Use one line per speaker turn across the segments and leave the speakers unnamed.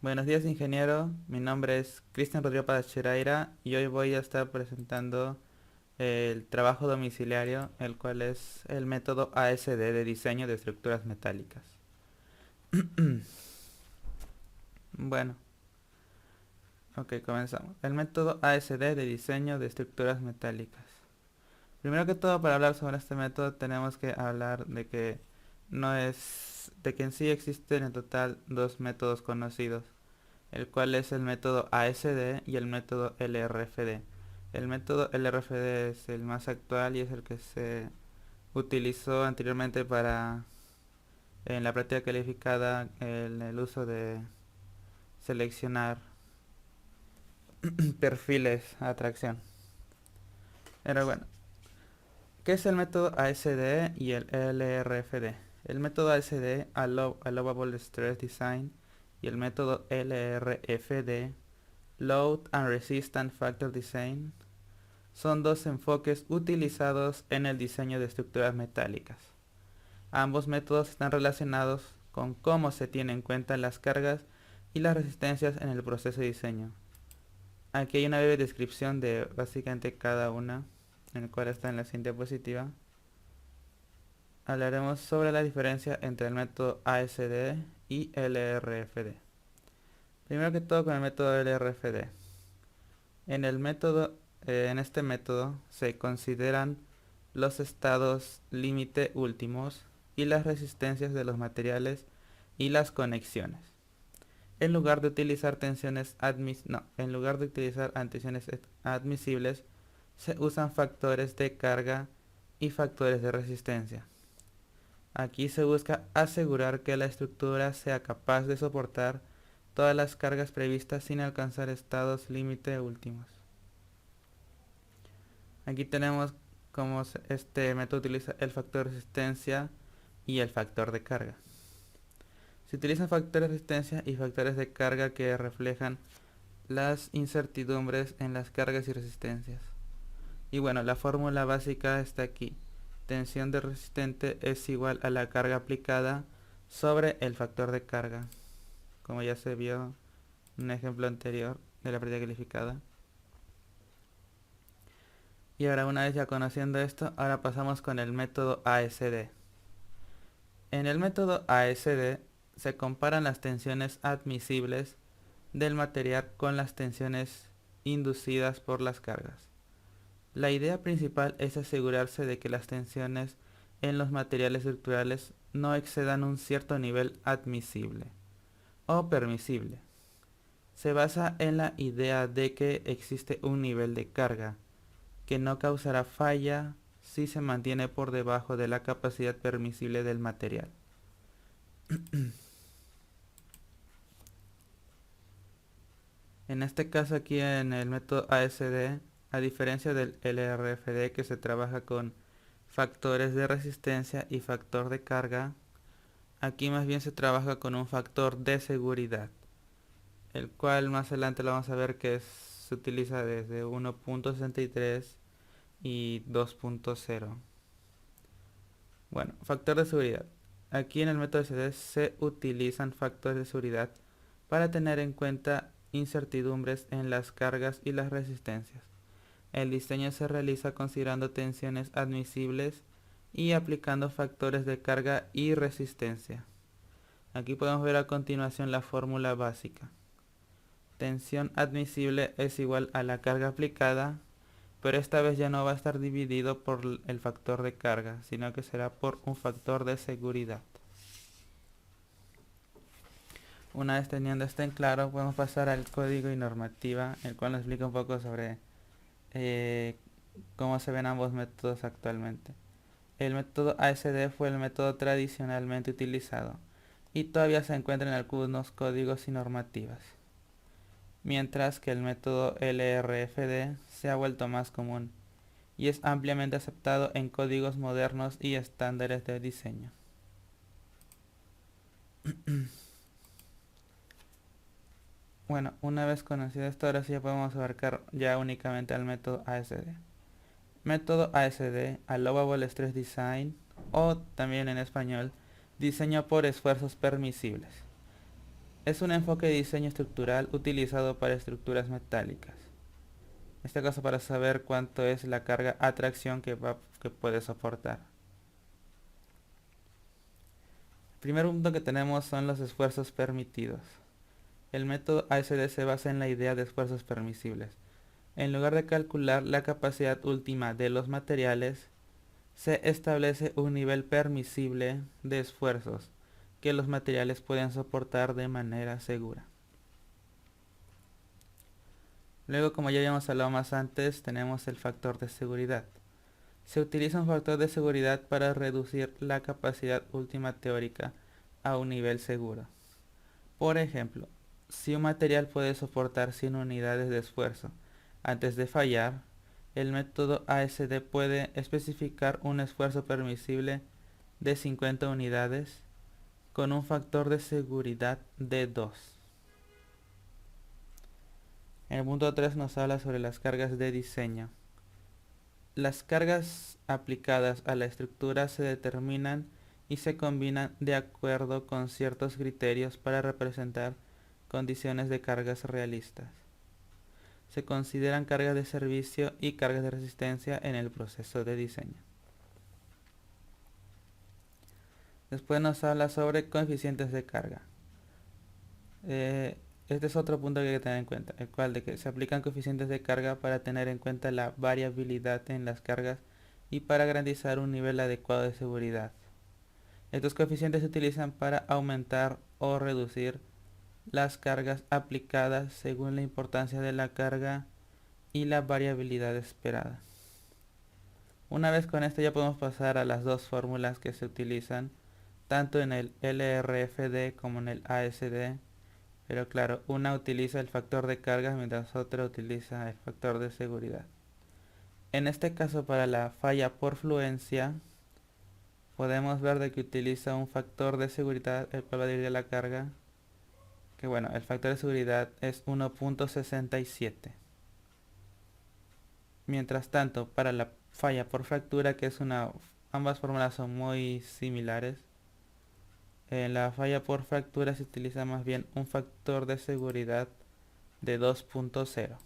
Buenos días, ingeniero. Mi nombre es Cristian Rodrigo Pacheraira y hoy voy a estar presentando el trabajo domiciliario, el cual es el método ASD de diseño de estructuras metálicas. Bueno, ok, comenzamos. El método ASD de diseño de estructuras metálicas. Primero que todo, para hablar sobre este método tenemos que hablar de que de que en sí existen en total dos métodos conocidos, el cual es el método ASD y el método LRFD. El método LRFD es el más actual y es el que se utilizó anteriormente para en la práctica calificada en el uso de seleccionar perfiles a atracción. Pero bueno, ¿qué es el método ASD y el LRFD? El método ASD, Allowable Stress Design, y el método LRFD, Load and Resistance Factor Design, son dos enfoques utilizados en el diseño de estructuras metálicas. Ambos métodos están relacionados con cómo se tienen en cuenta las cargas y las resistencias en el proceso de diseño. Aquí hay una breve descripción de básicamente cada una, en el cual está en la siguiente diapositiva. Hablaremos sobre la diferencia entre el método ASD y LRFD. Primero que todo con el método LRFD. En el método, en este método se consideran los estados límite últimos y las resistencias de los materiales y las conexiones. En lugar de utilizar tensiones admisibles, se usan factores de carga y factores de resistencia. Aquí se busca asegurar que la estructura sea capaz de soportar todas las cargas previstas sin alcanzar estados límite últimos. Aquí tenemos cómo este método utiliza el factor de resistencia y el factor de carga. Se utilizan factores de resistencia y factores de carga que reflejan las incertidumbres en las cargas y resistencias. Y bueno, la fórmula básica está aquí. Tensión de resistente es igual a la carga aplicada sobre el factor de carga, como ya se vio en un ejemplo anterior de la práctica calificada. Y ahora, una vez ya conociendo esto, ahora pasamos con el método ASD. En el método ASD se comparan las tensiones admisibles del material con las tensiones inducidas por las cargas. La idea principal es asegurarse de que las tensiones en los materiales estructurales no excedan un cierto nivel admisible o permisible. Se basa en la idea de que existe un nivel de carga que no causará falla si se mantiene por debajo de la capacidad permisible del material. En este caso aquí en el método ASD, a diferencia del LRFD que se trabaja con factores de resistencia y factor de carga, aquí más bien se trabaja con un factor de seguridad, el cual más adelante lo vamos a ver que se utiliza desde 1.63 y 2.0. Bueno, factor de seguridad. Aquí en el método ASD se utilizan factores de seguridad para tener en cuenta incertidumbres en las cargas y las resistencias. El diseño se realiza considerando tensiones admisibles y aplicando factores de carga y resistencia. Aquí podemos ver a continuación la fórmula básica. Tensión admisible es igual a la carga aplicada, pero esta vez ya no va a estar dividido por el factor de carga, sino que será por un factor de seguridad. Una vez teniendo esto en claro, podemos pasar al código y normativa, el cual nos explica un poco sobre cómo se ven ambos métodos actualmente. El método ASD fue el método tradicionalmente utilizado y todavía se encuentra en algunos códigos y normativas, mientras que el método LRFD se ha vuelto más común y es ampliamente aceptado en códigos modernos y estándares de diseño. Bueno, una vez conocido esto, ahora sí ya podemos abarcar ya únicamente al método ASD. Método ASD, Allowable Stress Design, o también en español, diseño por esfuerzos permisibles. Es un enfoque de diseño estructural utilizado para estructuras metálicas. En este caso para saber cuánto es la carga a tracción que puede soportar. El primer punto que tenemos son los esfuerzos permitidos. El método ASD se basa en la idea de esfuerzos permisibles. En lugar de calcular la capacidad última de los materiales, se establece un nivel permisible de esfuerzos que los materiales pueden soportar de manera segura. Luego, como ya habíamos hablado más antes, tenemos el factor de seguridad. Se utiliza un factor de seguridad para reducir la capacidad última teórica a un nivel seguro. Por ejemplo, si un material puede soportar 100 unidades de esfuerzo antes de fallar, el método ASD puede especificar un esfuerzo permisible de 50 unidades con un factor de seguridad de 2. En el punto 3 nos habla sobre las cargas de diseño. Las cargas aplicadas a la estructura se determinan y se combinan de acuerdo con ciertos criterios para representar condiciones de cargas realistas. Se consideran cargas de servicio y cargas de resistencia en el proceso de diseño. Después nos habla sobre coeficientes de carga. Este es otro punto que hay que tener en cuenta, el cual de que se aplican coeficientes de carga para tener en cuenta la variabilidad en las cargas y para garantizar un nivel adecuado de seguridad. Estos coeficientes se utilizan para aumentar o reducir las cargas aplicadas según la importancia de la carga y la variabilidad esperada. Una vez con esto ya podemos pasar a las dos fórmulas que se utilizan tanto en el LRFD como en el ASD, pero claro, una utiliza el factor de cargas mientras otra utiliza el factor de seguridad. En este caso, para la falla por fluencia, podemos ver de que utiliza un factor de seguridad el cual va a dividir la carga, que bueno, el factor de seguridad es 1.67. Mientras tanto, para la falla por fractura, que es ambas fórmulas son muy similares. En la falla por fractura se utiliza más bien un factor de seguridad de 2.0.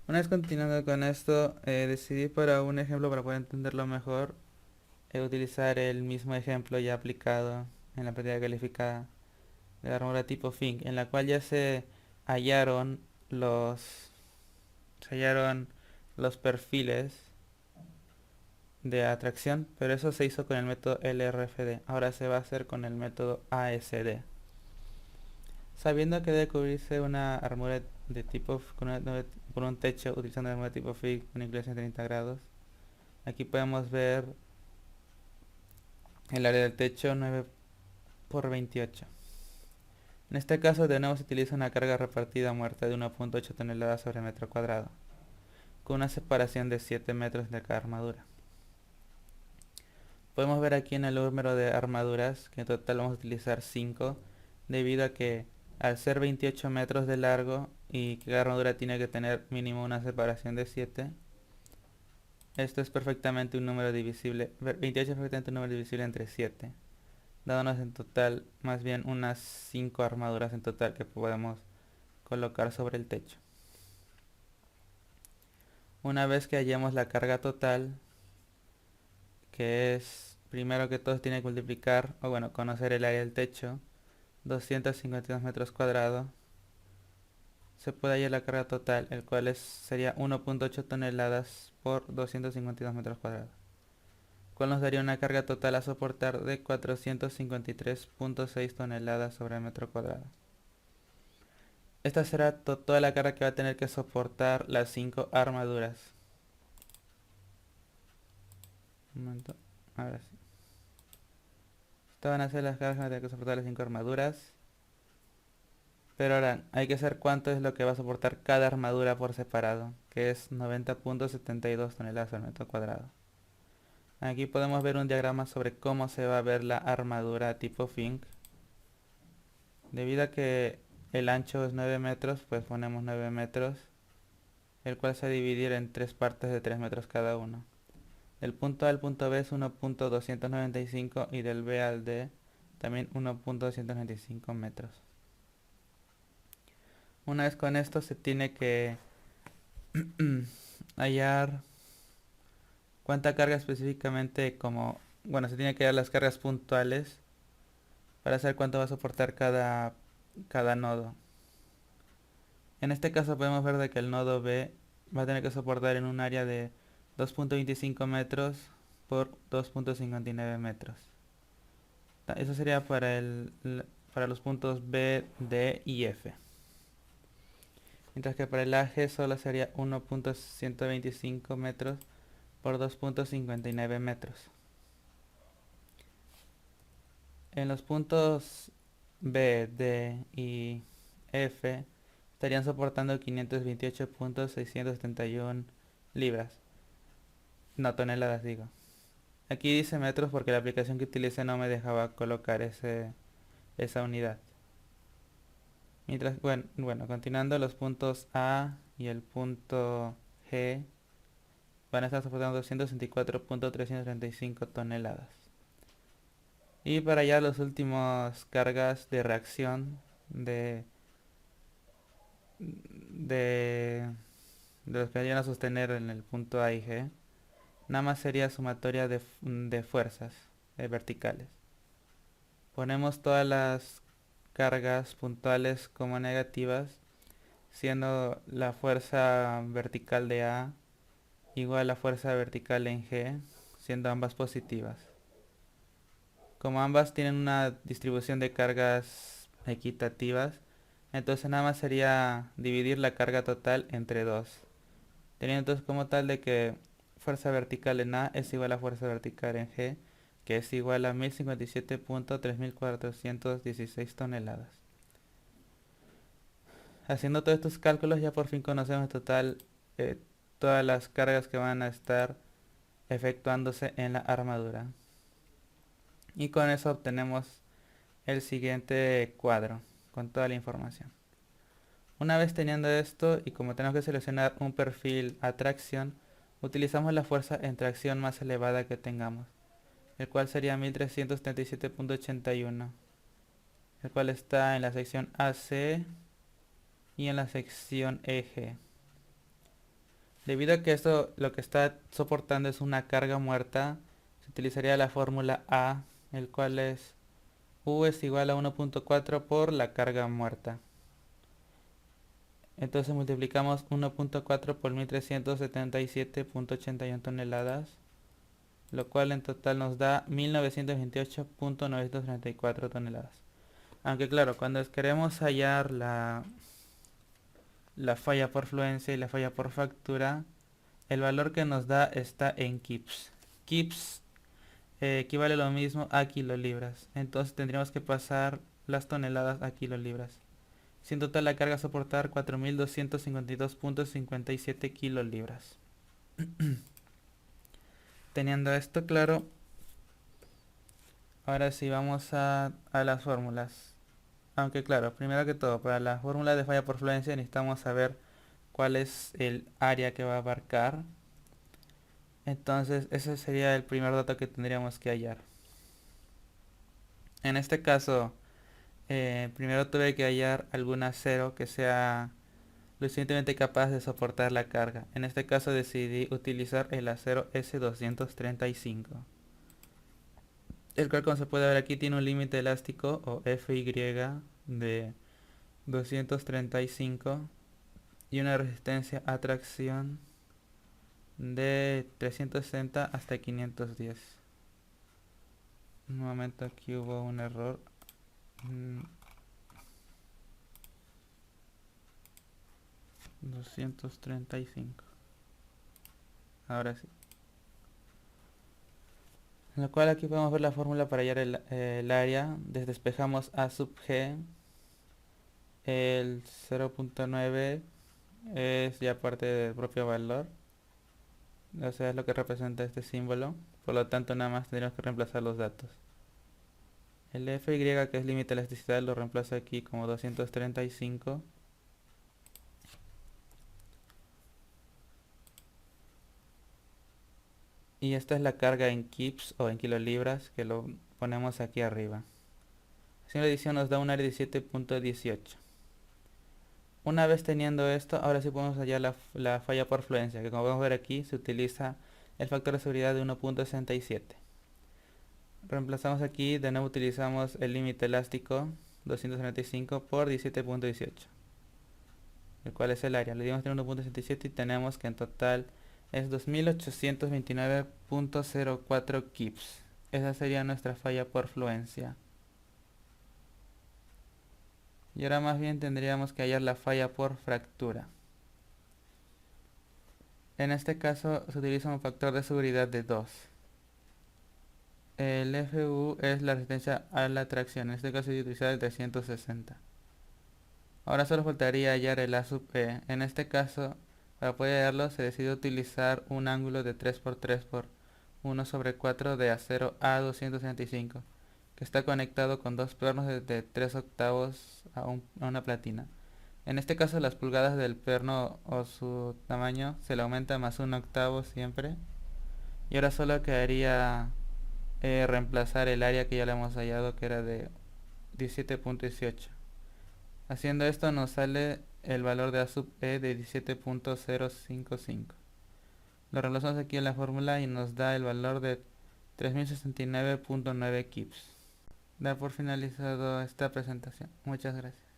Una vez continuando con esto, decidí para un ejemplo, para poder entenderlo mejor, utilizar el mismo ejemplo ya aplicado en la práctica calificada de la armadura tipo Fink, en la cual ya se hallaron los perfiles de atracción, pero eso se hizo con el método LRFD. Ahora se va a hacer con el método ASD. Sabiendo que debe cubrirse una armadura de tipo por un techo utilizando la armadura tipo Fink con inclinación de 30 grados, aquí podemos ver el área del techo 9 por 28. En este caso de nuevo se utiliza una carga repartida muerta de 1.8 toneladas sobre metro cuadrado, con una separación de 7 metros de cada armadura. Podemos ver aquí en el número de armaduras que en total vamos a utilizar 5, debido a que al ser 28 metros de largo y que cada armadura tiene que tener mínimo una separación de 7, esto es perfectamente un número divisible, 28 es perfectamente un número divisible entre 7, dándonos en total más bien unas 5 armaduras en total que podemos colocar sobre el techo. Una vez que hallemos la carga total, que es, primero que todo tiene que multiplicar, o bueno, conocer el área del techo, 252 metros cuadrados, se puede hallar la carga total, el cual sería 1.8 toneladas por 252 metros cuadrados, cual nos daría una carga total a soportar de 453.6 toneladas sobre el metro cuadrado. Esta será toda la carga que va a tener que soportar las 5 armaduras. Un momento, ahora sí. Estas van a ser las cargas que van a tener que soportar las 5 armaduras. Pero ahora hay que saber cuánto es lo que va a soportar cada armadura por separado, que es 90.72 toneladas por metro cuadrado. Aquí podemos ver un diagrama sobre cómo se va a ver la armadura tipo Fink. Debido a que el ancho es 9 metros, pues ponemos 9 metros, el cual se va a dividir en 3 partes de 3 metros cada uno. Del punto A al punto B es 1.295 y del B al D también 1.295 metros. Una vez con esto se tiene que hallar cuánta carga específicamente, como, bueno, se tiene que dar las cargas puntuales para saber cuánto va a soportar cada nodo. En este caso podemos ver de que el nodo B va a tener que soportar en un área de 2.25 metros por 2.59 metros. Eso sería para los puntos B, D y F. Mientras que para el AG solo sería 1.125 metros por 2.59 metros. En los puntos B, D y F estarían soportando 528.671 libras. No, toneladas digo. Aquí dice metros porque la aplicación que utilicé no me dejaba colocar esa unidad. Mientras, bueno, continuando, los puntos A y el punto G van a estar soportando 264.335 toneladas. Y para allá los últimos cargas de reacción de, de los que vayan a sostener en el punto A y G, nada más sería sumatoria de fuerzas verticales. Ponemos todas las cargas puntuales como negativas, siendo la fuerza vertical de A igual a la fuerza vertical en G, siendo ambas positivas. Como ambas tienen una distribución de cargas equitativas, entonces nada más sería dividir la carga total entre 2. Teniendo entonces como tal de que fuerza vertical en A es igual a fuerza vertical en G, que es igual a 1057.3416 toneladas. Haciendo todos estos cálculos ya por fin conocemos en total todas las cargas que van a estar efectuándose en la armadura. Y con eso obtenemos el siguiente cuadro con toda la información. Una vez teniendo esto y como tenemos que seleccionar un perfil a tracción, utilizamos la fuerza en tracción más elevada que tengamos, el cual sería 1377.81, el cual está en la sección AC y en la sección eje. Debido a que esto lo que está soportando es una carga muerta, se utilizaría la fórmula A, el cual es U es igual a 1.4 por la carga muerta. Entonces multiplicamos 1.4 por 1377.81 toneladas, lo cual en total nos da 1928.934 toneladas. Aunque claro, cuando queremos hallar la falla por fluencia y la falla por factura, el valor que nos da está en kips. Kips equivale lo mismo a kilolibras. Entonces tendríamos que pasar las toneladas a kilolibras. Si en total la carga a soportar 4252.57 kilolibras. Teniendo esto claro, ahora sí vamos a las fórmulas. Aunque claro, primero que todo, para la fórmula de falla por fluencia necesitamos saber cuál es el área que va a abarcar. Entonces ese sería el primer dato que tendríamos que hallar. En este caso, primero tuve que hallar algún acero que sea lo suficientemente capaz de soportar la carga. En este caso decidí utilizar el acero S235, el cual, como se puede ver aquí, tiene un límite elástico o FY de 235 y una resistencia a tracción de 360 hasta 510. Un momento, aquí hubo un error. 235. Ahora sí. En lo cual aquí podemos ver la fórmula para hallar el área. Despejamos A sub G. El 0.9 es ya parte del propio valor. O sea, es lo que representa este símbolo. Por lo tanto, nada más tendríamos que reemplazar los datos. El FY, que es límite de elasticidad, lo reemplazo aquí como 235. Y esta es la carga en kips o en kilolibras, que lo ponemos aquí arriba. Haciendo la adición nos da un área de 17.18. Una vez teniendo esto, ahora sí podemos hallar la falla por fluencia, que como podemos ver aquí se utiliza el factor de seguridad de 1.67. Reemplazamos aquí, de nuevo utilizamos el límite elástico 295 por 17.18, el cual es el área. Le dimos 1.67 y tenemos que en total es 2829.04 kips. Esa sería nuestra falla por fluencia. Y ahora más bien tendríamos que hallar la falla por fractura. En este caso se utiliza un factor de seguridad de 2. El FU es la resistencia a la tracción, en este caso se utiliza el 360. Ahora solo faltaría hallar el A sub E. En este caso, para poder hallarlo se decide utilizar un ángulo de 3×3 por 1/4 de acero A265, que está conectado con dos pernos de 3 octavos a una platina. En este caso las pulgadas del perno o su tamaño se le aumenta más 1/8 siempre. Y ahora solo quedaría reemplazar el área que ya le hemos hallado, que era de 17.18. Haciendo esto nos sale el valor de A sub E de 17.055. Lo reemplazamos aquí en la fórmula y nos da el valor de 3069.9 kips. Da por finalizado esta presentación. Muchas gracias.